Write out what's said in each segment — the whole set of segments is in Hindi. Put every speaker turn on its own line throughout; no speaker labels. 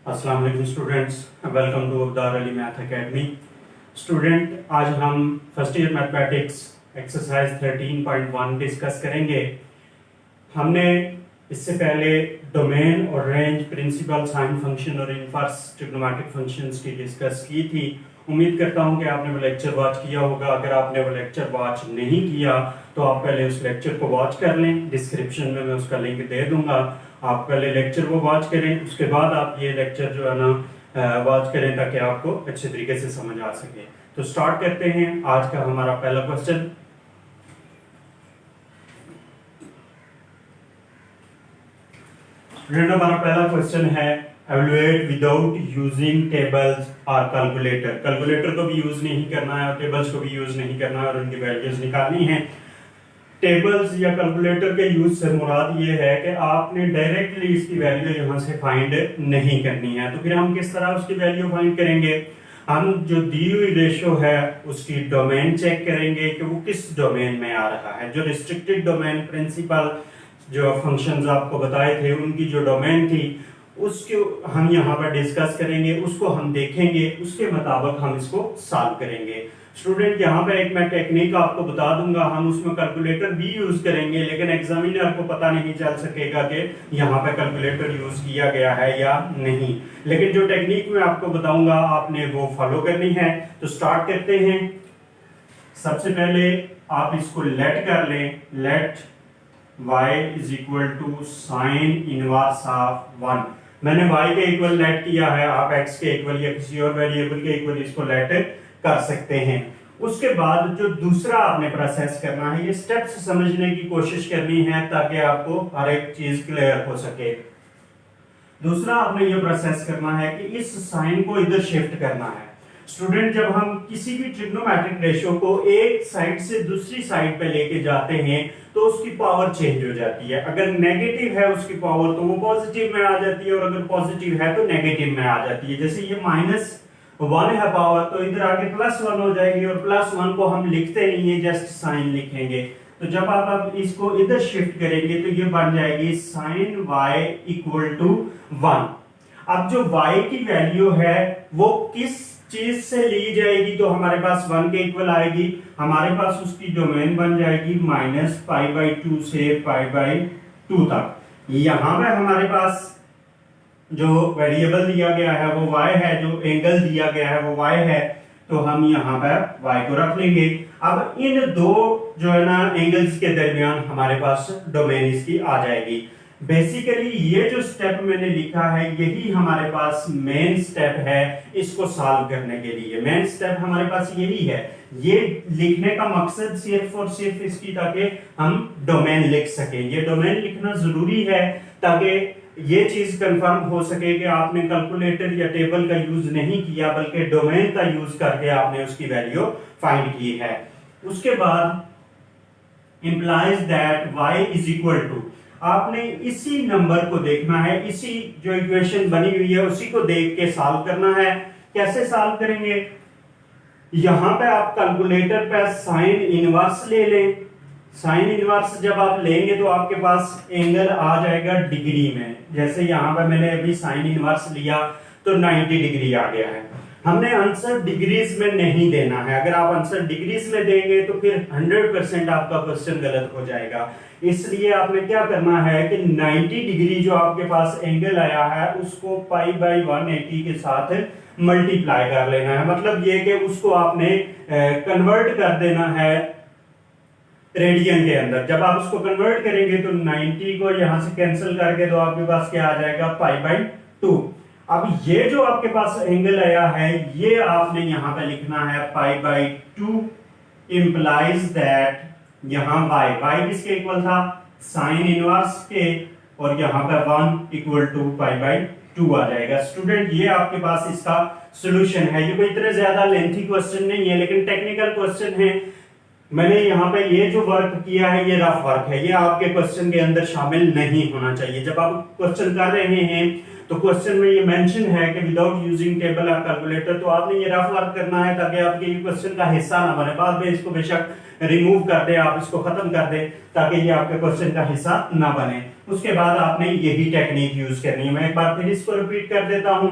अस्सलाम वालेकुम students, welcome to Abdar Ali math academy. Student, आज हम first year mathematics exercise 13.1 discuss करेंगे। हमने इससे पहले डोमेन और रेंज, प्रिंसिपल, साइन फंक्शन और इनवर्स ट्रिग्नोमेट्रिक फंक्शंस की डिस्कस की थी। उम्मीद करता हूं कि आपने वो लेक्चर वॉच किया होगा। अगर आपने वो लेक्चर वॉच नहीं किया तो आप पहले उस लेक्चर को वॉच कर लें। डिस्क्रिप्शन में मैं उसका लिंक दे दूंगा, आप पहले लेक्चर को वॉच करें, उसके बाद आप ये लेक्चर जो है ना वॉच करें ताकि आपको अच्छे तरीके से समझ आ सके। तो स्टार्ट करते हैं। आज का हमारा पहला क्वेश्चन, हमारा पहला क्वेश्चन है एवलुएट विदाउट यूजिंग टेबल्स और कैलकुलेटर। कैलकुलेटर को भी यूज नहीं करना है और टेबल्स को भी यूज नहीं करना है और उनकी वैल्यूज निकालनी है। टेबल्स या कैलकुलेटर के यूज से मुराद ये है कि आपने डायरेक्टली इसकी वैल्यू यहाँ से फाइंड नहीं करनी है। तो फिर हम किस तरह उसकी वैल्यू फाइंड करेंगे? हम जो दी हुई रेशो है उसकी डोमेन चेक करेंगे कि वो किस डोमेन में आ रहा है। जो रिस्ट्रिक्टेड डोमेन, प्रिंसिपल जो फंक्शंस आपको बताए थे उनकी जो डोमेन थी उसको हम यहाँ पर डिस्कस करेंगे, उसको हम देखेंगे, उसके मुताबिक हम इसको सॉल्व करेंगे। स्टूडेंट, यहाँ पे एक मैं टेक्निक आपको बता दूंगा, हम उसमें कैलकुलेटर भी यूज करेंगे लेकिन एग्जामिनर को पता नहीं चल सकेगा कि यहाँ पे कैलकुलेटर यूज किया गया है या नहीं। लेकिन जो टेक्निक मैं आपको बताऊंगा आपने वो फॉलो करनी है। तो स्टार्ट करते हैं। सबसे पहले आप इसको लेट कर लें, let y is equal to sine inverse of 1। मैंने y के इक्वल लेट किया है, आप x के इक्वल या किसी और वेरिएबल के इक्वल इसको लेट कर सकते हैं। उसके बाद जो दूसरा आपने प्रोसेस करना है, ये स्टेप्स समझने की कोशिश करनी है ताकि आपको हर एक चीज क्लियर हो सके। दूसरा आपने ये प्रोसेस करना है कि इस साइन को इधर शिफ्ट करना है। स्टूडेंट, जब हम किसी भी ट्रिग्नोमेट्रिक रेशियो को एक साइड से दूसरी साइड पे लेके जाते हैं तो उसकी पावर चेंज हो जाती है। अगर नेगेटिव है उसकी पावर तो वो पॉजिटिव में आ जाती है और अगर पॉजिटिव है तो नेगेटिव में आ जाती है। जैसे ये -1 है पावर, तो इधर आगे +1 हो जाएगी और +1 को हम लिखते नहीं है, जस्ट साइन लिखेंगे। तो जब आप इसको इधर शिफ्ट करेंगे तो ये बन जाएगी साइन y इक्वल टू 1। अब जो y की वैल्यू है वो किस चीज से ली जाएगी? तो हमारे पास 1 के इक्वल आएगी, हमारे पास उसकी डोमेन बन जाएगी -π/2 से π/2 तक। यहां पे हमारे पास जो वेरिएबल दिया गया है वो y है, जो एंगल दिया गया है वो y है, तो हम यहाँ पर y को रख लेंगे। अब इन दो जो है ना एंगल्स के दरमियान हमारे पास डोमेन इसकी आ जाएगी। बेसिकली ये जो स्टेप मैंने लिखा है यही हमारे पास मेन स्टेप है इसको सॉल्व करने के लिए। मेन स्टेप हमारे पास यही है। ये लिखने का मकसद सिर्फ और सिर्फ इसकी ताकि हम डोमेन लिख सकें। ये डोमेन लिखना जरूरी है ताकि ये चीज कंफर्म हो सके कि आपने कैलकुलेटर या टेबल का यूज नहीं किया बल्कि डोमेन का यूज करके आपने उसकी वैल्यू फाइंड की है। उसके बाद implies that y is equal to, आपने इसी नंबर को देखना है, इसी जो इक्वेशन बनी हुई है उसी को देख के सॉल्व करना है। कैसे सॉल्व करेंगे? यहां पे आप कैलकुलेटर पे साइन इनवर्स ले लें। साइन इनवर्स जब आप लेंगे तो आपके पास एंगल आ जाएगा डिग्री में। जैसे यहाँ पे मैंने अभी साइन इनवर्स लिया तो 90 डिग्री आ गया है। हमने आंसर डिग्रीज में नहीं देना है। अगर आप आंसर डिग्रीज में देंगे तो फिर 100% आपका क्वेश्चन गलत हो जाएगा। इसलिए आपने क्या करना है कि 90 डिग्री जो आपके पास एंगल आया है उसको π/180 के साथ मल्टीप्लाई कर लेना है। मतलब ये कि उसको आपने कन्वर्ट कर देना है रेडियन के अंदर। जब आप उसको कन्वर्ट करेंगे तो 90 को यहां से कैंसिल करके तो आपके पास क्या आ जाएगा π/2। अब ये जो आपके पास एंगल आया है ये आपने यहां पे लिखना है π/2 इंप्लाइज दैट यहां y किसके इक्वल था? साइन इनवर्स के, और यहां पे 1 इक्वल टू π/2 आ जाएगा। स्टूडेंट, ये आपके पास इसका सॉल्यूशन है। ये कोई इतने ज्यादा लेंथी क्वेश्चन नहीं है लेकिन टेक्निकल क्वेश्चन है। मैंने यहाँ पे ये जो वर्क किया है ये रफ वर्क है, ये आपके क्वेश्चन के अंदर शामिल नहीं होना चाहिए। जब आप क्वेश्चन कर रहे हैं तो क्वेश्चन में ये मेंशन है कि विदाउट यूजिंग टेबल और कैलकुलेटर, तो आपने ये रफ वर्क करना है ताकि आपके क्वेश्चन का हिस्सा ना बने। बाद में इसको बेशक रिमूव कर दे, आप इसको खत्म कर दे ताकि ये आपके क्वेश्चन का हिस्सा ना बने। उसके बाद आपने यही टेक्निक यूज करनी है। मैं एक बार फिर इसको रिपीट कर देता हूं।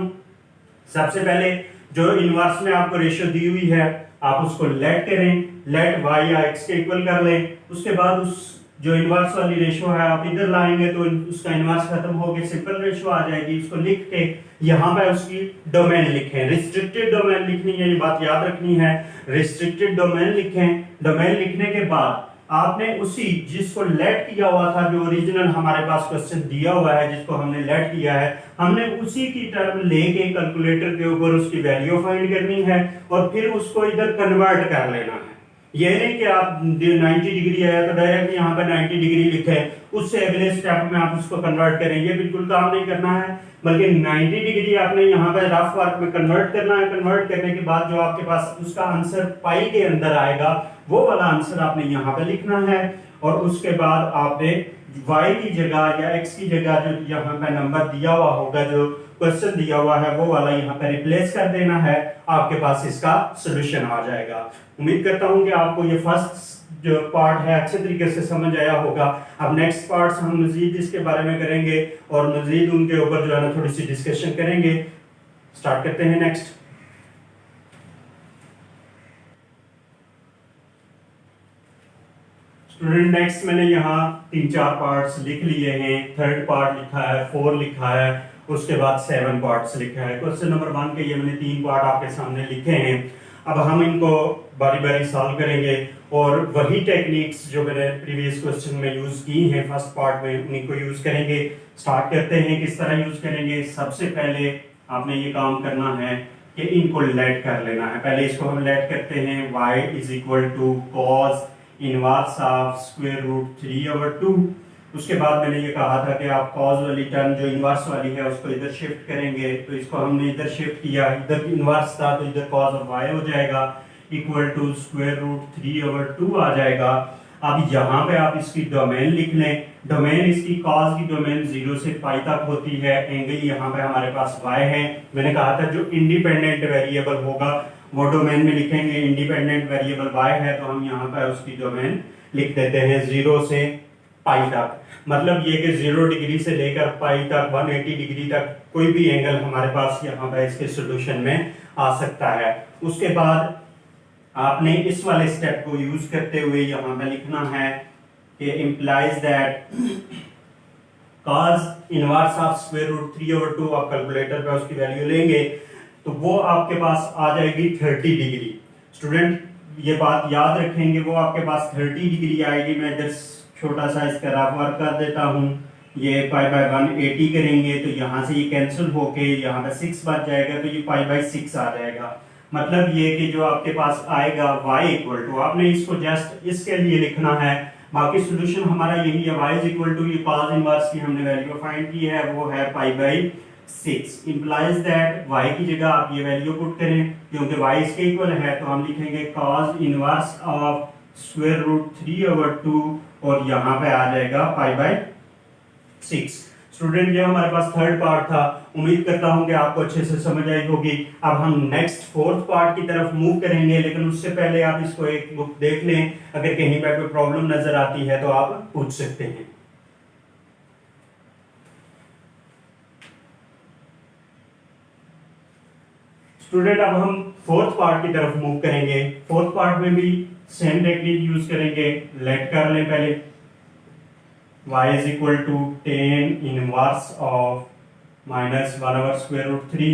सबसे पहले जो इनवर्स में आपको रेशियो दी हुई है आप उसको लेट करें, लेट y या x के इक्वल कर लें। उसके बाद उस जो इनवर्स वाली रेशियो है आप इधर लाएंगे तो उसका इनवर्स खत्म होकर सिंपल रेशियो आ जाएगी। उसको लिख के यहाँ पे उसकी डोमेन लिखें, रिस्ट्रिक्टेड डोमेन लिखनी है, ये बात याद रखनी है। रिस्ट्रिक्टेड डोमेन लिखें। डोमेन लिखने के बाद आपने उसी जिसको लेट किया हुआ था, जो ओरिजिनल हमारे पास क्वेश्चन दिया हुआ है जिसको हमने लेट किया है, हमने उसी की टर्म लेके कैलकुलेटर के ऊपर उसकी वैल्यू फाइंड करनी है और फिर उसको इधर कन्वर्ट कर लेना है। ये नहीं कि आप 90 डिग्री आया तो डायरेक्ट यहाँ पर 90 डिग्री लिखे, उससे अगले स्टेप में आप उसको कन्वर्ट करेंगे, बिल्कुल काम नहीं करना है। बल्कि 90 डिग्री आपने यहाँ पर रफ वर्क में कन्वर्ट करना है। कन्वर्ट करने के बाद जो आपके पास उसका आंसर पाई के अंदर आएगा वो वाला आंसर आपने यहाँ पे लिखना है। और उसके बाद आपने y की जगह या x की जगह जो यहाँ पे नंबर दिया हुआ होगा, जो क्वेश्चन दिया हुआ है, वो वाला यहाँ पे रिप्लेस कर देना है। आपके पास इसका सॉल्यूशन आ जाएगा। उम्मीद करता हूँ कि आपको ये फर्स्ट जो पार्ट है अच्छे तरीके से समझ आया होगा। अब नेक्स्ट पार्ट्स हम मजीद इसके बारे में करेंगे और मजीद उनके ऊपर जो है ना थोड़ी सी डिस्कशन करेंगे। स्टार्ट करते हैं नेक्स्ट। स्टूडेंट नेक्स्ट मैंने यहाँ 3-4 पार्ट्स लिख लिए हैं। थर्ड पार्ट लिखा है, 4 लिखा है, उसके बाद 7 पार्ट्स लिखा है। क्वेश्चन नंबर 1 के ये मैंने 3 पार्ट आपके सामने लिखे हैं। अब हम इनको बारी बारी सॉल्व करेंगे और वही टेक्निक्स जो मैंने प्रीवियस क्वेश्चन में यूज की हैं फर्स्ट पार्ट में, उन्हीं को यूज करेंगे। स्टार्ट करते हैं। किस तरह यूज करेंगे? सबसे पहले आपने ये काम करना है कि इनको लेट कर लेना है। पहले इसको हम लेट करते हैं। y is equal to cos inverse of square root 3/2। उसके बाद मैंने ये कहा था कि आप कॉस वाली टर्म जो इनवर्स वाली है उसको इधर शिफ्ट करेंगे, तो इसको हमने इधर शिफ्ट किया, इधर इनवर्स था तो इधर कॉस ऑफ y हो जाएगा इक्वल टू स्क्वायर रूट 3/2 आ जाएगा। अब यहाँ पे आप इसकी डोमेन लिख लें। डोमेन इसकी कॉस की डोमेन 0 से पाई तक होती है। एंगल यहाँ पे हमारे पास y है। मैंने कहा था जो इंडिपेंडेंट वेरिएबल होगा वो डोमेन में लिखेंगे। इंडिपेंडेंट वेरिएबल y है तो हम यहाँ पर उसकी डोमेन लिख देते हैं 0 से पाई तक। मतलब ये कि 0 डिग्री से लेकर पाई तक 180 डिग्री तक कोई भी एंगल हमारे पास यहाँ पर इसके सॉल्यूशन में आ सकता है। उसके बाद आपने इस वाले स्टेप को यूज करते हुए यहाँ पे लिखना है कि implies that cos inverse of square root 3/2 आप कैलकुलेटर पे उसकी वैल्यू लेंगे तो वो आपके पास आ जाएगी 30 डिग्री। स्टूडेंट ये बात याद रखेंगे, वो आपके पास 30 डिग्री आएगी। मैं इधर छोटा सा इसका रफ वर्क कर देता हूँ। ये पाई बाय 180 करेंगे तो यहाँ से ये कैंसिल होके यहाँ पे 6 बच जाएगा तो ये पाई बाय 6 आ जाएगा। मतलब ये कि जो आपके पास आएगा y इक्वल टू, आपने इसको जस्ट इसके लिए लिखना है, बाकी सॉल्यूशन हमारा यही है। y इज इक्वल टू ये cos इनवर्स की हमने वैल्यू फाइंड की है, वो है pi by 6। Implies that y की जगह आप ये वैल्यू पुट करें क्योंकि y इसके इक्वल है तो हम लिखेंगे cos inverse of square root 3/2 और यहाँ पे आ जाएगा पाई बाय 6। स्टूडेंट ये हमारे पास थर्ड पार्ट था। उम्मीद करता हूं कि आपको अच्छे से समझ आई होगी। अब हम नेक्स्ट फोर्थ पार्ट की तरफ मूव करेंगे, लेकिन उससे पहले आप इसको एक बुक देख लें। अगर कहीं पर कोई प्रॉब्लम नजर आती है तो आप पूछ सकते हैं। स्टूडेंट अब हम फोर्थ पार्ट की तरफ मूव करेंगे। फोर्थ पार्ट में भी सेम टेक्निक यूज करेंगे। लेट कर लें पहले। y is equal to tan inverse of minus 1/√3।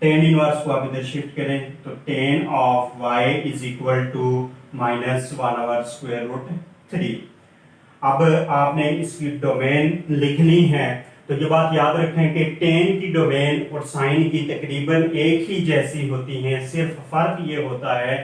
tan inverse को आप इधर शिफ्ट करें तो tan of y is equal to minus 1/√3। अब आपने इसकी डोमेन लिखनी है तो ये बात याद रखें कि tan की डोमेन और साइन की तकरीबन एक ही जैसी होती हैं। सिर्फ फर्क ये होता है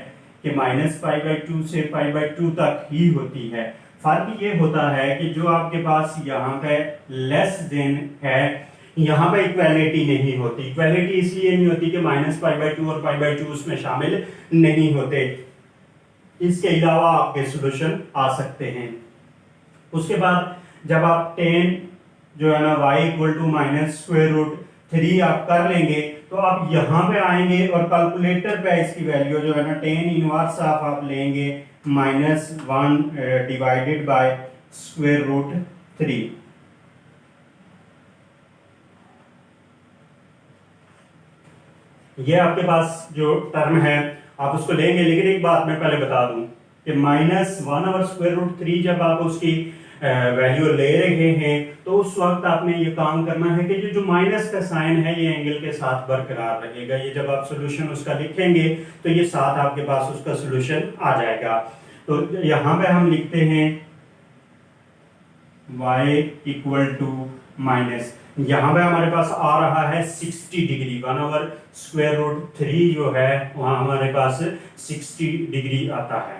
कि -π/2 से π/2 तक ही होती है। फर्क ये होता है कि जो आपके पास यहाँ पे लेस देन है, यहाँ पे इक्वालिटी नहीं होती। इक्वालिटी इसलिए नहीं होती कि -π/2 और π/2 उसमें शामिल नहीं होते। इसके अलावा आपके सॉल्यूशन आ सकते हैं। उसके बाद जब आप tan जो है ना y equal to minus square root 3 आप कर लेंगे, तो आप यहाँ पे आएंगे और कैलकुलेटर पे इसकी वैल्यू जो है ना टेन इनवर्स ऑफ आप लेंगे -1 डिवाइडेड बाय स्क्वायर रूट 3। ये आपके पास जो टर्म है आप उसको लेंगे, लेकिन एक बात मैं पहले बता दूं कि -1/√3 जब आप उसकी वैल्यू ले रहे हैं तो उस वक्त आपने ये काम करना है कि जो माइनस का साइन है ये एंगल के साथ बरकरार रहेगा। ये जब आप सोल्यूशन उसका लिखेंगे तो ये साथ आपके पास उसका सोल्यूशन आ जाएगा। तो यहाँ पे हम लिखते हैं y इक्वल टू माइनस, यहाँ पे हमारे पास आ रहा है 60 डिग्री, 1/√3 जो है वहां हमारे पास 60 डिग्री आता है।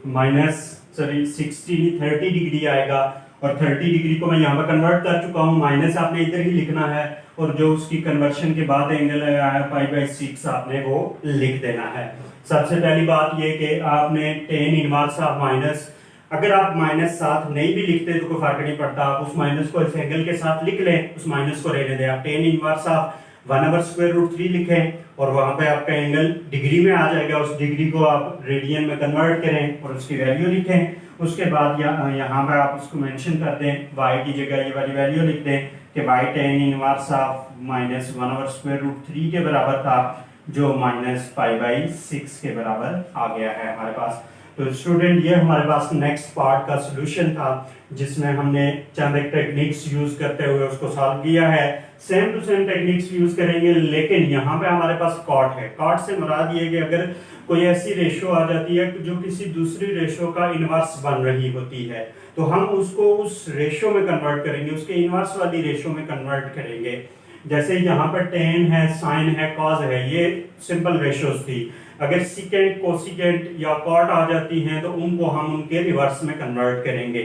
-30 डिग्री आएगा, और 30 डिग्री को मैं यहाँ पर कन्वर्ट कर चुका हूँ, माइनस आपने इधर ही लिखना है, और जो उसकी कन्वर्शन के बाद एंगल आया है π/6 आपने वो लिख देना है। सबसे पहली बात ये कि आपने टेन इनवर्स ऑफ माइनस, अगर आप माइनस साथ नहीं भी लिखते तो कोई फर्क नहीं पड़ता, आप उस माइनस को इस एंगल के साथ लिख लें, उस माइनस को रहने दें। आप टेन इनवर्स ऑफ 1/√3 लिखें और वहां पे आपका एंगल डिग्री में आ जाएगा, उस डिग्री को आप रेडियन में कन्वर्ट करें और उसकी वैल्यू लिखें। उसके बाद यहाँ पे आप उसको मेंशन कर दें, y की जगह ये वाली वैल्यू लिख दें कि y टेन इनवर्स ऑफ -1/√3 के बराबर था, जो -π/6 के बराबर आ गया है हमारे पास। तो स्टूडेंट ये हमारे पास नेक्स्ट पार्ट का सॉल्यूशन था, जिसमें हमने चंद एक टेक्निक्स यूज करते हुए उसको सॉल्व किया है। Same to same techniques use करेंगे, लेकिन यहाँ पे हमारे पास कॉट है। कॉट से मुराद ये कि अगर कोई ऐसी रेशो आ जाती है जो किसी दूसरी रेशो का इनवर्स बन रही होती है, तो हम उसको उस रेशो में कन्वर्ट करेंगे, उसके इनवर्स वाली रेशो में कन्वर्ट करेंगे। जैसे यहाँ पर टेन है, साइन है, कॉज है, ये सिंपल रेशोज थी। अगर सीकेंट, कोसिकेंट या कॉट आ जाती हैं तो उनको हम उनके रिवर्स में कन्वर्ट करेंगे।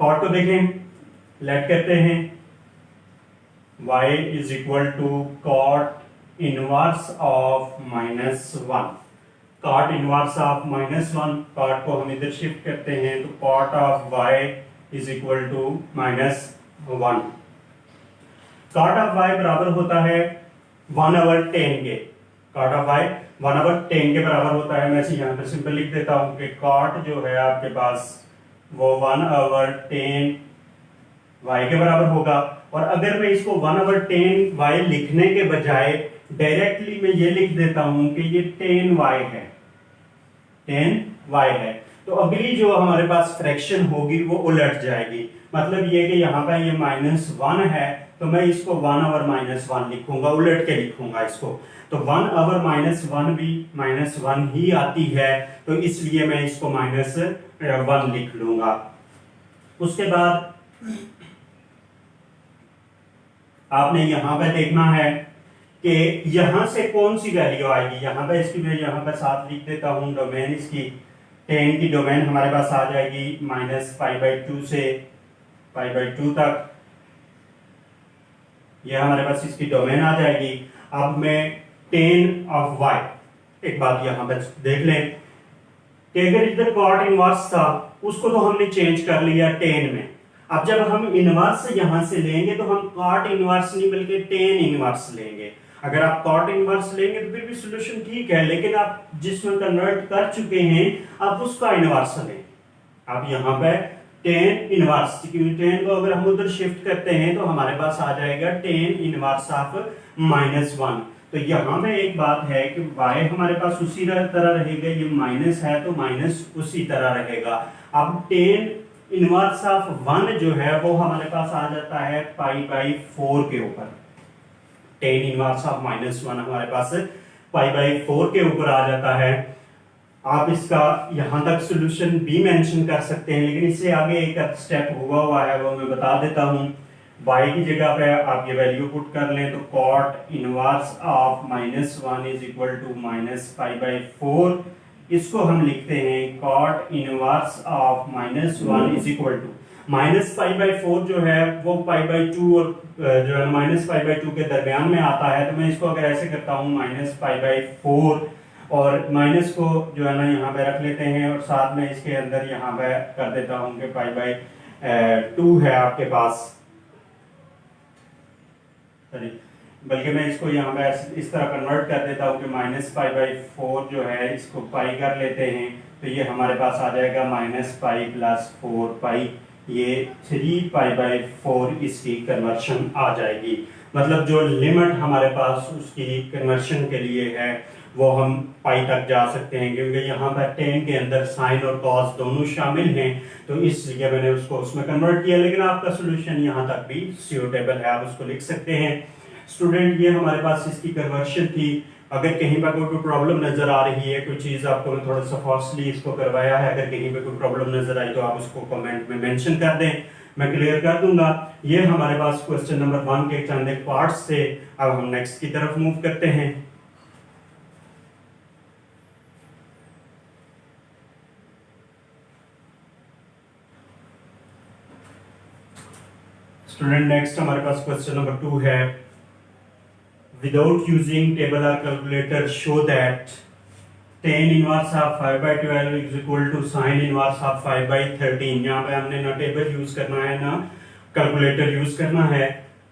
कॉट को देखें, लेट करते हैं y is equal to cot inverse of -1। Cot inverse of -1, cot को हम इधर शिफ्ट करते हैं तो cot of y is equal to -1। Cot of y बराबर होता है 1/10 के। कॉट ऑफ y 1/10 के बराबर होता है। मैं इसे यहाँ पे सिंपल लिख देता हूँ कि कॉट जो है आपके पास वो 1/10 y के बराबर होगा। और अगर मैं इसको 1/10 y लिखने के बजाय डायरेक्टली मैं ये लिख देता हूँ कि ये 10y है, 10y है, तो अगली जो हमारे पास फ्रैक्शन होगी वो उलट जाएगी। मतलब ये कि यहाँ पे ये -1 है, तो मैं इसको 1/-1 लिखूंगा, उलट के लिखूंगा इसको। तो 1/-1 भी -1 ही आती है, तो इसलिए मैं इसको -1 लिख लूंगा। उसके बाद आपने यहां पे देखना है कि यहां से कौन सी वैल्यू आएगी। यहां पे इसकी मैं यहां पे साथ लिख देता हूं, डोमेन इसकी 10 की डोमेन हमारे पास आ जाएगी -π/2 से π/2 तक, यह हमारे पास इसकी डोमेन आ जाएगी। अब मैं 10 ऑफ y, एक बात यहां पे देख लें कि अगर इधर कॉट इनवर्स था उसको तो हमने चेंज कर लिया 10 में। अब जब हम इनवर्स यहां से लेंगे तो हम कॉट इनवर्स नहीं बल्कि 10 इनवर्स लेंगे। अगर आप कॉट इनवर्स लेंगे तो फिर भी सॉल्यूशन ठीक है, लेकिन आप जिसमें कन्वर्ट कर चुके हैं आप उसका इनवर्स लें। आप यहाँ पे 10 इनवर्स, 10 को अगर हम उधर शिफ्ट करते हैं तो हमारे पास आ जाएगा 10 इनवर्स ऑफ -1। तो यहाँ पे एक बात है कि y हमारे पास उसी तरह रहेगा, ये माइनस है तो माइनस उसी तरह रहेगा। अब 10 इनवर्स ऑफ 1 जो है वो हमारे पास आ जाता है π/4 के ऊपर। 10 इनवर्स ऑफ -1 हमारे पास π/4 के ऊपर आ जाता है। आप इसका यहां तक सॉल्यूशन भी मेंशन कर सकते हैं, लेकिन इससे आगे एक स्टेप हुआ है वो मैं बता देता हूं। y की जगह पे आप ये वैल्यू पुट कर लें तो cot inverse of -1 is equal to -π/4। इसको हम लिखते हैं cot inverse of -1 is equal to -π/4 जो है वो π/2 और जो है -π/2 के दरमियान में आता है। तो मैं इसको अगर ऐसे करता हूँ -π/4 और माइनस को जो है ना यहाँ पे रख लेते हैं और साथ में इसके अंदर यहाँ पे कर देता हूँ कि पाई बाई 2 है आपके पास, सॉरी बल्कि मैं इसको यहाँ पे इस तरह कन्वर्ट कर देता हूँ कि माइनस पाई बाई 4 जो है इसको पाई कर लेते हैं, तो ये हमारे पास आ जाएगा माइनस पाई प्लस 4 पाई, ये 3 पाई बाई 4 इसकी कन्वर्शन आ जाएगी। मतलब जो लिमिट हमारे पास उसकी कन्वर्शन के लिए है वो हम पाई तक जा सकते हैं, क्योंकि यहाँ पर टेन के अंदर साइन और कॉस दोनों शामिल हैं, तो इसलिए मैंने उसको उसमें कन्वर्ट किया। लेकिन आपका सोल्यूशन यहाँ तक भी सूटेबल है, आप उसको लिख सकते हैं। स्टूडेंट ये हमारे पास इसकी कन्वर्शन थी। अगर कहीं पर कोई प्रॉब्लम नजर आ रही है, कोई चीज आपको मैं थोड़ा सा फॉल्सली इसको करवाया है, अगर कहीं पे कोई प्रॉब्लम नजर आई तो आप उसको कमेंट में मेंशन कर दें, मैं क्लियर कर दूंगा। ये हमारे पास क्वेश्चन नंबर 1 के चंद एक पार्ट्स से। अब हम नेक्स्ट की तरफ मूव करते हैं। स्टूडेंट नेक्स्ट हमारे पास क्वेश्चन नंबर 2 है, without using table or calculator show that tan inverse of 5 by 12 is equal to sin inverse of 5 by 13। यहाँ पे हमने ना टेबल यूज करना है ना कैलकुलेटर यूज करना है।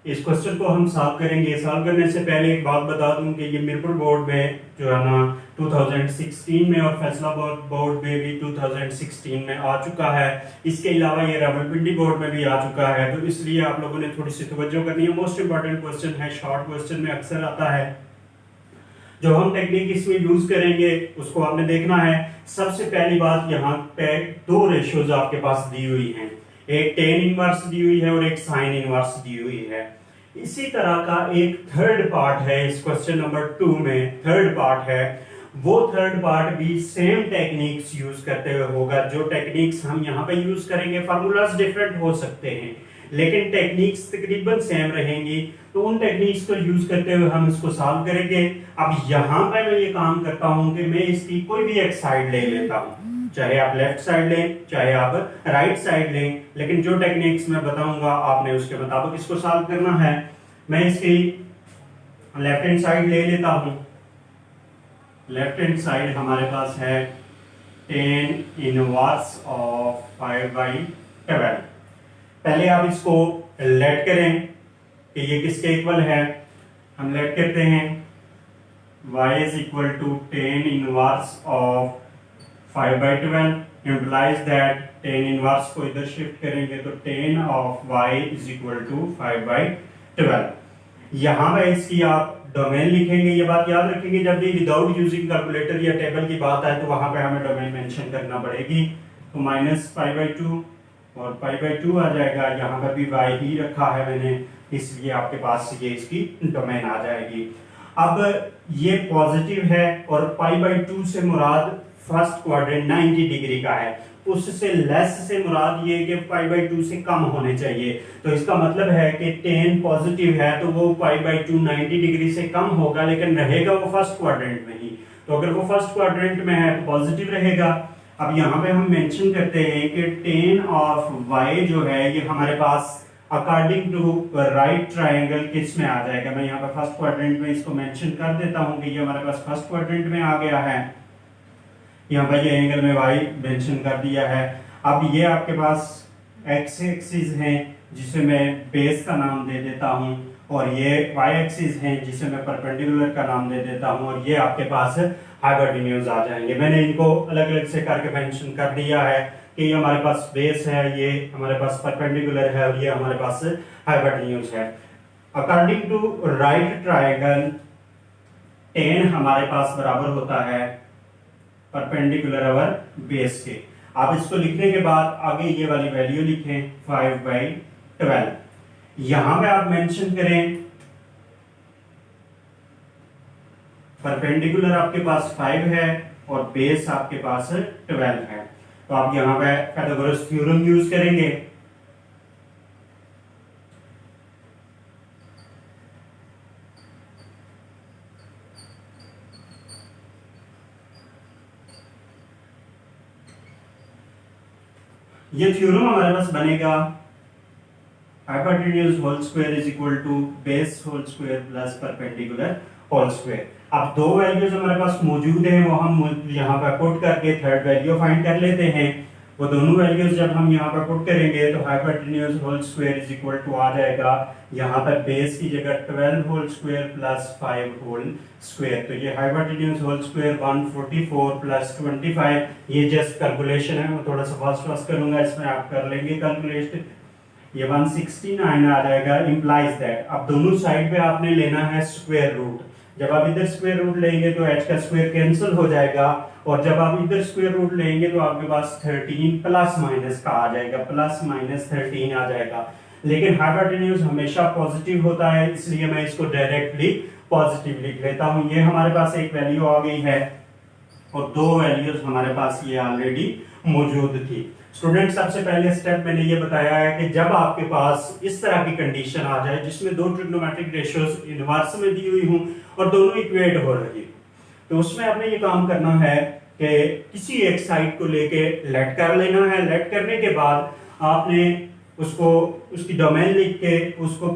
इस क्वेश्चन को हम सॉल्व करेंगे। सॉल्व करने से पहले एक बात बता दूं कि ये मिरपुर बोर्ड में जो है ना 2016 में और फैसलाबाद बोर्ड में भी 2016 में आ चुका है। इसके अलावा ये रावलपिंडी बोर्ड में भी आ चुका है, तो इसलिए आप लोगों ने थोड़ी सी तवज्जो करनी है। मोस्ट इंपॉर्टेंट क्वेश्चन है, शॉर्ट क्वेश्चन में अक्सर आता है। जो हम टेक्निक इसमें यूज करेंगे उसको आपने देखना है। सबसे पहली बात, यहाँ पे दो रेशियोज आपके पास दी हुई हैं, एक टेन इनवर्स दी हुई है और एक साइन इनवर्स दी हुई है। इसी तरह का एक थर्ड पार्ट है इस क्वेश्चन नंबर 2 में, थर्ड पार्ट है। वो थर्ड पार्ट भी सेम टेक्निक्स यूज करते हुए होगा। जो टेक्निक्स हम यहाँ पे यूज करेंगे, फार्मूलाज डिफरेंट हो सकते हैं लेकिन टेक्निक्स तकरीबन सेम रहेंगी, तो उन टेक्निक्स को यूज करते हुए हम इसको सॉल्व करेंगे। अब यहाँ पे मैं ये काम करता हूँ कि मैं इसकी कोई भी एक साइड ले लेता हूँ, चाहे आप लेफ्ट साइड लें चाहे आप राइट साइड लें, लेकिन जो टेक्निक्स मैं बताऊंगा आपने उसके मुताबिक इसको सॉल्व करना है। मैं इसकी लेफ्ट हैंड साइड ले लेता हूँ। लेफ्ट हैंड साइड हमारे पास है टेन इनवर्स ऑफ 5 बाई 12। पहले आप इसको लेट करें कि ये किसके इक्वल है। हम लेट करते हैं y is equal to 10 inverse of 5 by 12 implies that 10 inverse को इधर शिफ्ट करेंगे तो 10 of y is equal to 5 by 12। यहाँ पे इसकी आप डोमेन लिखेंगे। ये बात याद रखेंगे, जब भी विदाउट यूजिंग कैलकुलेटर या टेबल की बात आए तो वहां पे हमें डोमेन मेंशन करना पड़ेगी। तो माइनस पाई बाई 2 और पाई बाई 2 आ जाएगा। यहाँ पर भी y ही रखा है मैंने, इसलिए आपके पास ये इसकी डोमेन आ जाएगी। अब ये पॉजिटिव है और पाई बाई 2 से मुराद फर्स्ट क्वाड्रेंट 90 डिग्री का है, उससे लेस से मुराद ये कि पाई बाई 2 से कम होने चाहिए। तो इसका मतलब है कि 10 पॉजिटिव है तो वो पाई बाई 2 90 डिग्री से कम होगा, लेकिन रहेगा वो फर्स्ट क्वाड्रेंट में ही। तो अगर वो फर्स्ट क्वाड्रेंट में है तो पॉजिटिव रहेगा। अब यहाँ पे हम मेंशन करते हैं कि 10 ऑफ y जो है ये हमारे पास अकॉर्डिंग टू राइट ट्रायंगल किस में आ जाएगा। मैं यहाँ पे फर्स्ट क्वाड्रेंट में इसको मेंशन कर देता हूँ कि ये हमारे पास फर्स्ट क्वाड्रेंट में आ गया है। यहाँ पर ये एंगल में y मेंशन कर दिया है। अब ये आपके पास x एक्सिस है जिसे मैं बेस का नाम दे देता हूँ, और ये y एक्सिस है जिसे मैं परपेंडिकुलर का नाम दे देता हूँ, और ये आपके पास हाइपोटेन्यूज आ जाएंगे। मैंने इनको अलग अलग से करके मेंशन कर दिया है कि ये हमारे पास बेस है, ये हमारे पास परपेंडिकुलर है और ये हमारे पास हाइपोटेन्यूज है। अकॉर्डिंग टू राइट ट्रायंगल 10 हमारे पास बराबर होता है परपेंडिकुलर और बेस के। आप इसको लिखने के बाद आगे ये वाली वैल्यू लिखें 5 बाई 12। यहां पे आप मेंशन करें परपेंडिकुलर आपके पास 5 है और बेस आपके पास 12 है। तो आप यहां पे पाइथागोरस थ्योरम यूज करेंगे। ये थ्योरम हमारे पास बनेगा hypotenuse whole square is equal to base whole square plus perpendicular whole square. अब दो वैल्यूज हमारे पास मौजूद हैं, वो हम यहाँ पर पुट करके थर्ड वैल्यू फाइंड कर लेते हैं। वो दोनों वैल्यूज जब हम यहाँ पर पुट करेंगे तो hypotenuse whole square is equal to आ जाएगा यहाँ पर बेस की जगह 12 whole square plus 5 whole square. तो ये हाइपोटेन्यूज होल स्क्वायर 144 प्लस 25, ये जस्ट कैलकुलेशन है, मैं थोड़ा सा फास्ट करूंगा, इसमें आप कर लेंगे कैलकुलेशन। ये 169 आ जाएगा, इंप्लाइज दैट। अब दोनों साइड पे आपने लेना है स्क्वायर रूट। जब आप इधर स्क्वायर रूट लेंगे तो h का स्क्वायर कैंसिल हो जाएगा, और जब आप इधर स्क्वायर रूट लेंगे तो आपके पास 13 प्लस माइनस का आ जाएगा, प्लस माइनस 13 आ जाएगा। लेकिन हाइपोटेन्यूज हमेशा पॉजिटिव होता है, इसलिए मैं इसको डायरेक्टली पॉजिटिव लिख लेता हूं। ये हमारे पास एक वैल्यू आ गई है और दो वैल्यूज हमारे पास ये ऑलरेडी मौजूद थी। स्टूडेंट, सबसे पहले स्टेप मैंने ये बताया है कि जब आपके पास इस तरह की कंडीशन आ जाए जिसमें दो ट्रिग्नोमेट्रिक रेशियोज इनवर्स में दी हुई हूं और दोनों इक्वेट हो रही हो, तो उसमें आपने ये काम करना है कि किसी एक साइड को लेके लेट कर लेना है। लेट करने के बाद आपने उसको उसकी डोमेन लिख के उसको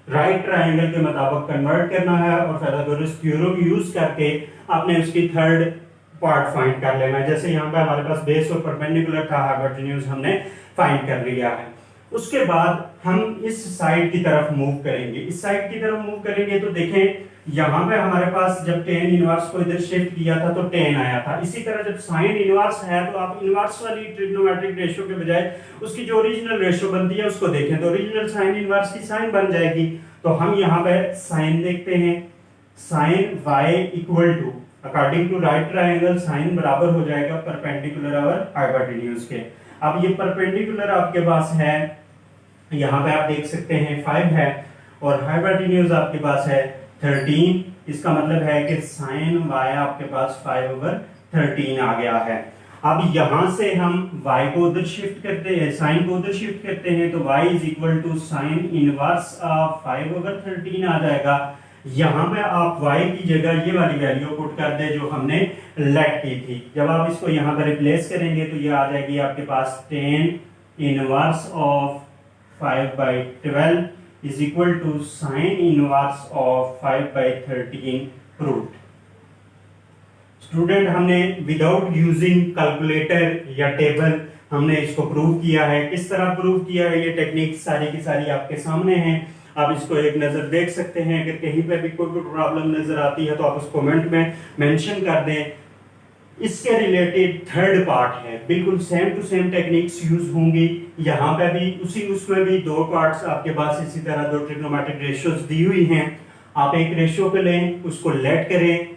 राइट ट्रायंगल के मुताबिक कन्वर्ट करना है और पाइथागोरस थ्योरम यूज करके आपने उसकी थर्ड पार्ट फाइंड कर लेना है। जैसे यहाँ पे हमारे पास बेस और परपेंडिकुलर था, हाइपोटेन्यूज हमने फाइंड कर लिया है। उसके बाद हम इस साइड की तरफ मूव करेंगे। इस साइड की तरफ मूव करेंगे तो देखें यहाँ पे हमारे पास जब tan इनवर्स को इधर शिफ्ट किया था तो tan आया था। इसी तरह जब sin इनवर्स है तो आप इनवर्स वाली ट्रिग्नोमेट्रिक रेशियो के बजाय उसकी जो ओरिजिनल रेशियो बनती है उसको देखें, तो ओरिजिनल sin इनवर्स की sin बन जाएगी। तो हम यहाँ पे sin देखते हैं, sin y equal to according to right triangle sin बराबर हो जाएगा परपेंडिकुलर और हाइपोटेन्यूज के। अब ये परपेंडिकुलर आपके पास है, यहाँ पे आप देख सकते हैं 5 है, और हाइपोटेन्यूज आपके पास है 13। इसका मतलब है कि sin y आपके पास 5/13 आ गया है। अब यहां से हम y को उधर शिफ्ट करते हैं, sin को उधर शिफ्ट करते हैं, तो y is equal to sin इनवर्स 5/13 आ जाएगा। यहाँ पे आप y की जगह ये वाली वैल्यू पुट कर दे जो हमने लेट की थी। जब आप इसको यहाँ पर रिप्लेस करेंगे तो ये आ जाएगी आपके पास tan inverse of 5/12 is equal to sin inverse of 5/13 root. Student, हमने विदाउट यूजिंग कैलकुलेटर या टेबल हमने इसको प्रूव किया है। किस तरह प्रूव किया है, ये टेक्निक सारी की सारी आपके सामने है, आप इसको एक नजर देख सकते हैं। अगर कहीं पे भी कोई प्रॉब्लम नजर आती है तो आप उसको कमेंट में मेंशन कर दें। इसके रिलेटेड थर्ड पार्ट है, बिल्कुल same to same techniques use होंगी। यहाँ पे भी उसमें भी दो पार्ट्स आपके पास इसी तरह दो ट्रिग्नोमेट्रिक रेशियोज दी हुई हैं। आप एक रेशियो पे लें, उसको लेट करें,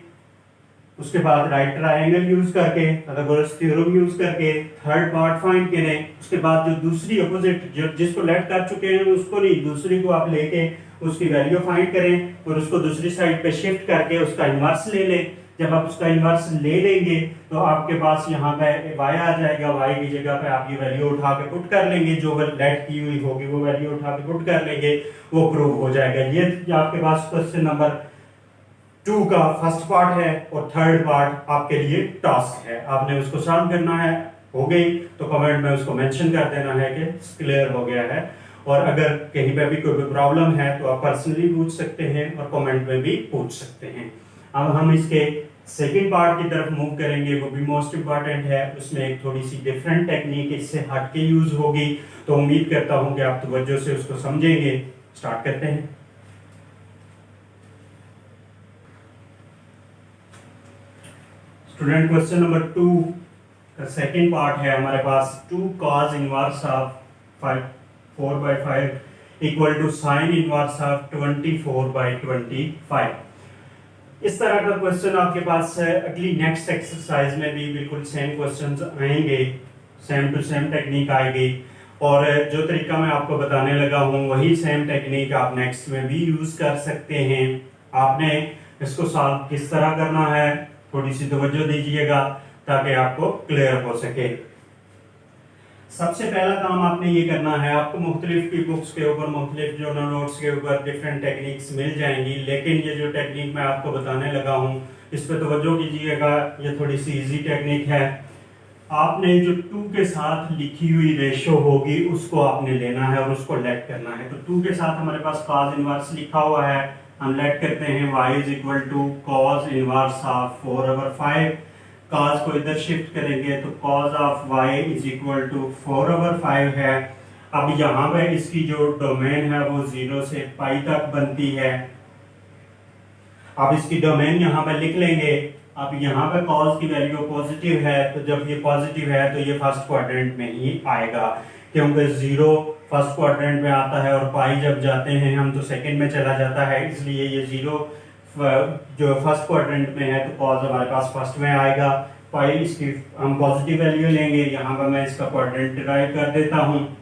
उसके बाद राइट ट्रायंगल यूज करके पाइथागोरस थ्योरम यूज करके थर्ड पार्ट फाइंड करें। उसके बाद जो दूसरी अपोजिट जो जिसको लेट कर चुके हैं उसको नहीं, दूसरी को आप लेके उसकी वैल्यू फाइंड करें और उसको दूसरी साइड पे शिफ्ट करके उसका इनवर्स ले लें। जब आप उसका इनवर्स ले लेंगे तो आपके पास यहाँ पे y आ जाएगा, y की जगह पे आप ये वैल्यू उठा के पुट कर लेंगे, जो लेट की हुई होगी वो वैल्यू उठा के पुट कर लेंगे, वो प्रूव हो जाएगा। ये आपके पास क्वेश्चन नंबर 2 का फर्स्ट पार्ट है और थर्ड पार्ट आपके लिए टास्क है, आपने उसको सॉल्व करना है। हो गई तो कमेंट में उसको मेंशन कर देना है कि क्लियर हो गया है, और अगर कहीं पे भी कोई प्रॉब्लम है तो आप पर्सनली पूछ सकते हैं और कमेंट में भी पूछ सकते हैं। अब हम इसके सेकंड पार्ट की तरफ मूव करेंगे, वो भी मोस्ट इंपॉर्टेंट है। उसमें एक थोड़ी सी डिफरेंट टेक्निक इससे हट के यूज होगी, तो उम्मीद करता हूं कि आप तवज्जो से उसको समझेंगे। स्टार्ट करते हैं। स्टूडेंट, क्वेश्चन नंबर 2 का सेकंड पार्ट है हमारे पास 2 cos inverse of 4/5 equal to sin inverse of 24/25। इस तरह का क्वेश्चन आपके पास है। अगली नेक्स्ट एक्सरसाइज में भी बिल्कुल सेम क्वेश्चंस आएंगे, सेम टू सेम टेक्निक आएगी, और जो तरीका मैं आपको बताने लगा हूं वही सेम टेक्निक आप नेक्स्ट में भी यूज कर सकते हैं। आपने इसको सॉल्व किस तरह करना है थोड़ी सी तवज्जो दीजिएगा ताकि आपको क्लियर हो सके। सबसे पहला काम आपने ये करना है, आपको मुख्तलिफ की बुक्स के ऊपर मुख्तलिफ जो नोट्स के ऊपर डिफरेंट टेक्निक्स मिल जाएंगी, लेकिन ये जो टेक्निक मैं आपको बताने लगा हूँ इस पर तवज्जो कीजिएगा। ये थोड़ी सी इजी टेक्निक है। आपने जो 2 के साथ लिखी हुई रेशियो होगी उसको आपने लेना है और उसको लेट करना है। तो 2 के साथ हमारे पास cos इनवर्स लिखा हुआ है, हम लेट करते हैं y is equal to cos inverse of 4/5। cos को इधर शिफ्ट करेंगे तो cos of y is equal to 4/5 है। अब यहाँ पे इसकी जो डोमेन है वो 0 से पाई तक बनती है। अब इसकी डोमेन यहाँ पे लिख लेंगे। अब यहाँ पे cos की वैल्यू पॉजिटिव है, तो जब ये पॉजिटिव है तो ये फर्स्ट क्वाड्रेंट में ही आएगा, क्योंकि 0 फर्स्ट क्वाड्रेंट में आता है और पाई जब जाते हैं हम तो सेकंड में चला जाता है, इसलिए ये 0 जो फर्स्ट क्वाड्रेंट में है तो cos हमारे पास फर्स्ट में आएगा। पाई इसकी हम पॉजिटिव वैल्यू लेंगे। यहाँ पर मैं इसका क्वाड्रेंट डिराइव कर देता हूँ।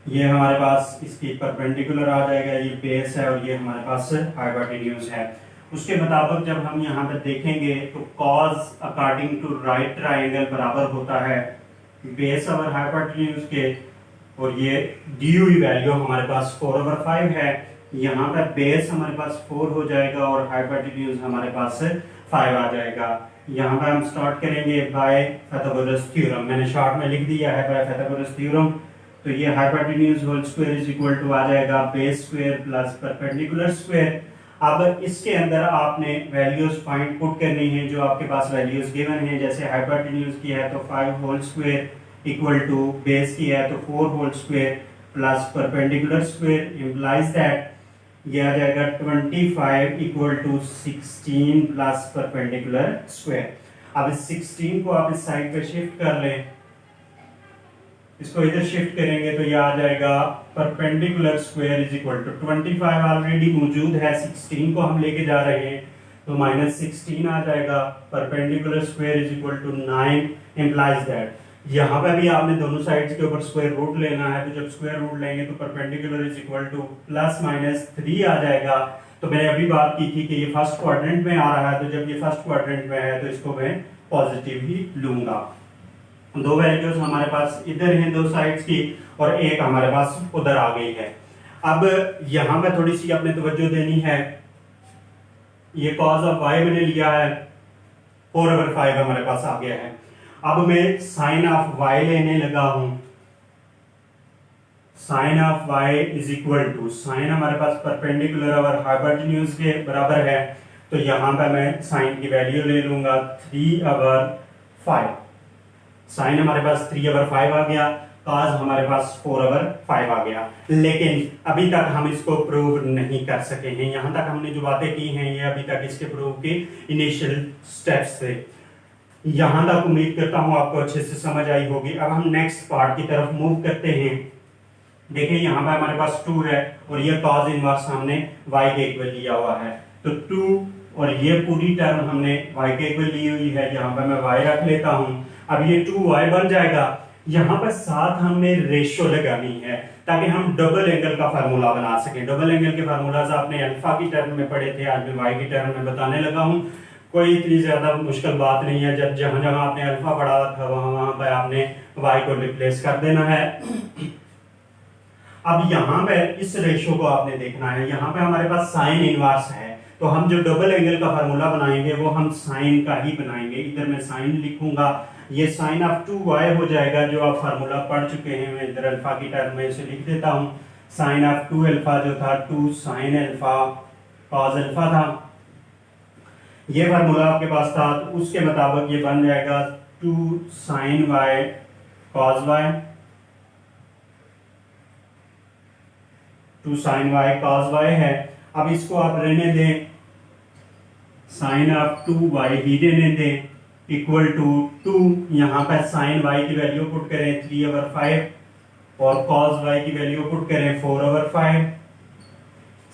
ये हमारे पास इसकी परपेंडिकुलर आ जाएगा, ये बेस है और ये हमारे पास हाइपोटेन्यूज है। उसके मुताबिक जब हम यहाँ पर देखेंगे तो cos according to right triangle बराबर होता है बेस और हाइपोटेन्यूज के, और ये दी हुई वैल्यू हमारे पास 4/5 है। यहाँ पर बेस हमारे पास 4 हो जाएगा और हाइपोटेन्यूज हमारे पास 5 आ जाएगा। यहाँ पर हम स्टार्ट करेंगे बाय पाइथागोरस थ्योरम। मैंने शॉर्ट में लिख दिया है बाय पाइथागोरस थ्योरम। तो ये hypotenuse whole square is equal to आ जाएगा base square plus perpendicular square. अब इसके अंदर आपने वैल्यूज फाइंड पुट करनी है जो आपके पास वैल्यूज गिवन है। जैसे हाइपोटेन्यूज की है तो 5 whole square equal to base की है तो 4 whole square plus perpendicular square implies that ये आ जाएगा 25 equal to 16 plus perpendicular square. अब इस 16 को आप इस साइड पे शिफ्ट कर लें, इसको इधर शिफ्ट करेंगे तो ये आ जाएगा perpendicular square is equal to 25 already मौजूद है, 16 को हम लेके जा रहे हैं तो -16 आ जाएगा। Perpendicular square is equal to 9 implies that यहाँ पे भी आपने दोनों साइड्स के ऊपर स्क्वायर रूट लेना है, तो जब स्क्वायर रूट लेंगे तो परपेंडिकुलर इज इक्वल टू +-3 आ जाएगा। तो मैंने अभी बात की थी कि ये फर्स्ट क्वाड्रेंट में आ रहा है, तो जब ये फर्स्ट क्वाड्रेंट में है तो इसको मैं पॉजिटिव ही लूंगा। दो वैल्यूज हमारे पास इधर हैं दो साइड्स की और एक हमारे पास उधर आ गई है। अब यहां पे थोड़ी सी आपने तवज्जो देनी है। ये cos ऑफ y मैंने लिया है 4/5 हमारे पास आ गया है। अब मैं sin ऑफ y लेने लगा हूं। sin of y is equal to sin हमारे पास परपेंडिकुलर और हाइपोटेन्यूज के बराबर है, तो यहां पे मैं sin की वैल्यू ले लूंगा 3/5। साइन हमारे पास 3/5 आ गया, cos हमारे पास 4/5 आ गया। लेकिन अभी तक हम इसको प्रूव नहीं कर सके हैं। यहां तक हमने जो बातें की हैं ये अभी तक इसके प्रूव के इनिशियल स्टेप्स थे। यहां तक उम्मीद करता हूं आपको अच्छे से समझ आई होगी। अब हम नेक्स्ट पार्ट की तरफ मूव करते हैं। देखिए यहाँ पे हमारे पास 2 है और ये cos इनवर्स हमने y के इक्वल लिया हुआ है, तो 2 और ये पूरी टर्म हमने y के इक्वल ली हुई है। यहाँ पे मैं y रख लेता हूँ। अब ये 2y बन जाएगा। यहाँ पर साथ हमने रेशो लगानी है ताकि हम डबल एंगल का फार्मूला बना सकें। डबल एंगल के फार्मूलाज आपने अल्फा की टर्म में पढ़े थे, आज मैं y की टर्म में बताने लगा हूँ। कोई इतनी ज्यादा मुश्किल बात नहीं है। जब जहां जहां आपने अल्फा पढ़ा था वहां पर आपने y को रिप्लेस कर देना है। अब यहाँ पे इस रेशो को आपने देखना है। यहाँ पे हमारे पास साइन इनवर्स है, तो हम जो डबल एंगल का फार्मूला बनाएंगे वो हम साइन का ही बनाएंगे। इधर मैं साइन लिखूंगा, ये साइन ऑफ 2y हो जाएगा जो आप फार्मूला पढ़ चुके हैं। मैं इधर अल्फा की टर्म में इसे लिख देता हूँ। साइन ऑफ 2 अल्फा जो था 2 साइन अल्फा कॉस अल्फा था, ये फार्मूला आपके पास था। तो उसके मुताबिक ये बन जाएगा 2 sine y cos y, 2 sine y cos y है। अब इसको आप रहने दें, साइन ऑफ 2y ही रहने दें, इक्वल टू 2। यहाँ पर साइन y की वैल्यू पुट करें 3/5 और cos y की वैल्यू पुट करें 4/5।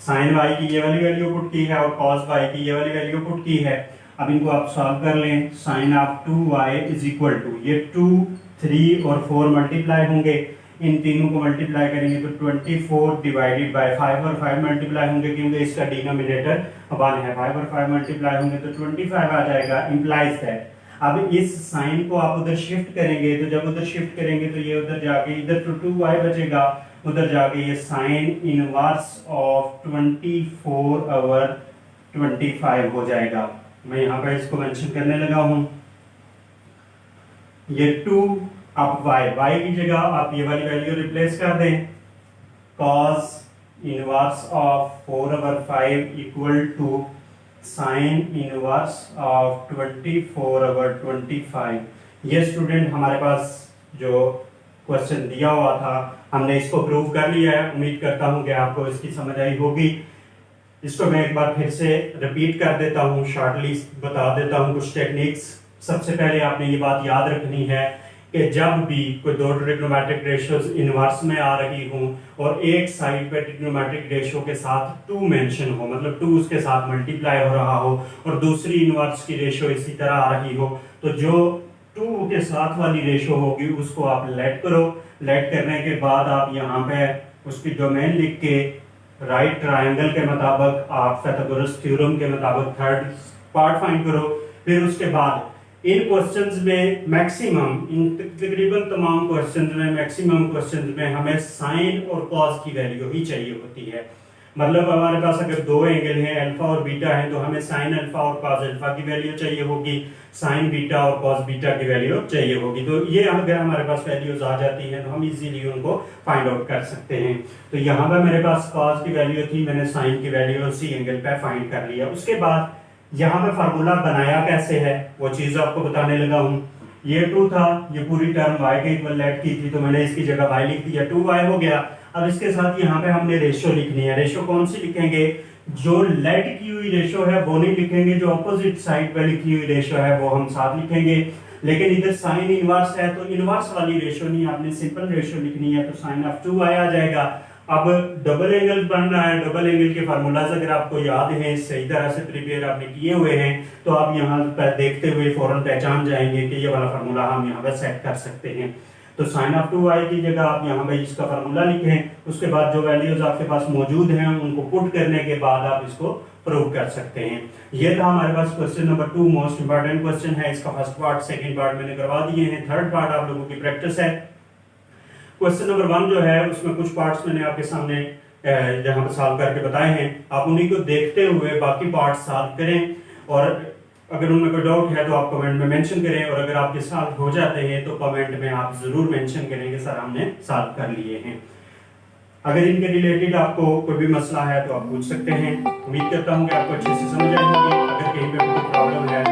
साइन y की ये वाली वैल्यू पुट की है और cos y की ये वाली वैल्यू पुट की है। अब इनको आप सॉल्व कर लें। Sine of 2y is equal to ये 2, 3 और 4 मल्टीप्लाई होंगे। इन तीनों को मल्टीप्लाई करेंगे तो 24 डिवाइडेड बाय 5 और 5 मल्टीप्लाई होंगे क्योंकि इसका डिनोमिनेटर 1 है। 5 और 5 मल्टीप्लाई होंगे तो 25 आ जाएगा। इंप्लाइज दैट अब इस साइन को आप उधर शिफ्ट करेंगे, तो जब उधर शिफ्ट करेंगे तो ये उधर जाके इधर तो 2y बचेगा, उधर जाके ये साइन इनवर्स ऑफ 24/25 हो जाएगा। मैं यहाँ पर इसको मेंशन करने लगा हूँ। ये 2 अब y की जगह आप ये वाली वैल्यू रिप्लेस कर दें। cos inverse of 4/5 equal to sine inverse of 24/25। ये स्टूडेंट हमारे पास जो क्वेश्चन दिया हुआ था हमने इसको प्रूव कर लिया है। उम्मीद करता हूं कि आपको इसकी समझ आई होगी। इसको मैं एक बार फिर से रिपीट कर देता हूं, शॉर्टली बता देता हूं कुछ टेक्निक्स। सबसे पहले आपने ये बात याद रखनी है कि जब भी कोई दो ट्रिग्नोमेट्रिक रेशियोज इनवर्स में आ रही हों और एक साइड पे ट्रिग्नोमेट्रिक रेशियो के साथ 2 मेंशन हो, मतलब 2 उसके साथ मल्टीप्लाई हो रहा हो और दूसरी इनवर्स की रेशियो इसी तरह आ रही हो, तो जो 2 के साथ वाली रेशियो होगी उसको आप लेट करो। लेट करने के बाद आप यहाँ पे उसकी डोमेन लिख के राइट ट्रायंगल के मुताबिक आप पाइथागोरस थ्योरम के मुताबिक थर्ड पार्ट फाइंड करो। फिर उसके बाद इन क्वेश्चंस में मैक्सिमम, इन तकरीबन तमाम क्वेश्चंस में, मैक्सिमम क्वेश्चंस में हमें साइन और कॉस की वैल्यू ही चाहिए होती है। मतलब हमारे पास अगर दो एंगल हैं अल्फा और बीटा है तो हमें साइन अल्फा और कॉस अल्फा की वैल्यू चाहिए होगी, साइन बीटा और कॉस बीटा की वैल्यू चाहिए होगी। तो ये अगर हमारे पास वैल्यूज आ जाती हैं तो हम इजीली उनको फाइंड आउट कर सकते हैं। तो यहाँ पर मेरे पास कॉस की वैल्यू थी, मैंने साइन की वैल्यू उसी एंगल पे फाइंड कर लिया। उसके बाद यहाँ पे फार्मूला बनाया कैसे है वो चीज आपको बताने लगा हूँ। ये 2 था, ये पूरी टर्म y के इक्वल लेट की थी तो मैंने इसकी जगह y लिख दिया, 2y हो गया। अब इसके साथ यहाँ पे हमने रेशियो लिखनी है। रेशियो कौन सी लिखेंगे? जो लेट की हुई रेशियो है वो नहीं लिखेंगे, जो ऑपोजिट साइड पे लिखी हुई रेशियो है वो हम साथ लिखेंगे। लेकिन इधर साइन इनवर्स है तो इनवर्स वाली रेशियो नहीं, आपने सिंपल रेशियो लिखनी है, तो साइन ऑफ 2y आ जाएगा। अब डबल एंगल बन रहा है, डबल एंगल के फार्मूलाज अगर आपको याद हैं, सही तरह से प्रिपेयर आपने किए हुए हैं, तो आप यहाँ पर देखते हुए फौरन पहचान जाएंगे कि ये वाला फार्मूला हम यहाँ पर सेट कर सकते हैं। तो साइन ऑफ 2y की जगह आप यहाँ पे इसका फार्मूला लिखें, उसके बाद जो वैल्यूज आपके पास मौजूद हैं उनको पुट करने के बाद आप इसको प्रूव कर सकते हैं। ये था हमारे पास question number 2, most important question है। इसका फर्स्ट पार्ट, सेकंड पार्ट मैंने करवा दिए हैं, थर्ड पार्ट आप लोगों की प्रैक्टिस है। क्वेश्चन नंबर 1 जो है उसमें कुछ पार्ट्स मैंने आपके सामने जहां पर सॉल्व करके बताए हैं, आप उन्हीं को देखते हुए बाकी पार्ट सॉल्व करें और अगर उनमें कोई डाउट है तो आप कमेंट में मेंशन करें और अगर आपके सॉल्व हो जाते हैं तो कमेंट में आप जरूर मेंशन करेंगे सर हमने सॉल्व कर लिए हैं। अगर इनके रिलेटेड आपको कोई भी मसला है तो आप पूछ सकते हैं। उम्मीद करता हूं कि आपको अच्छे से समझ आई होगी। अगर कहीं पे कोई प्रॉब्लम है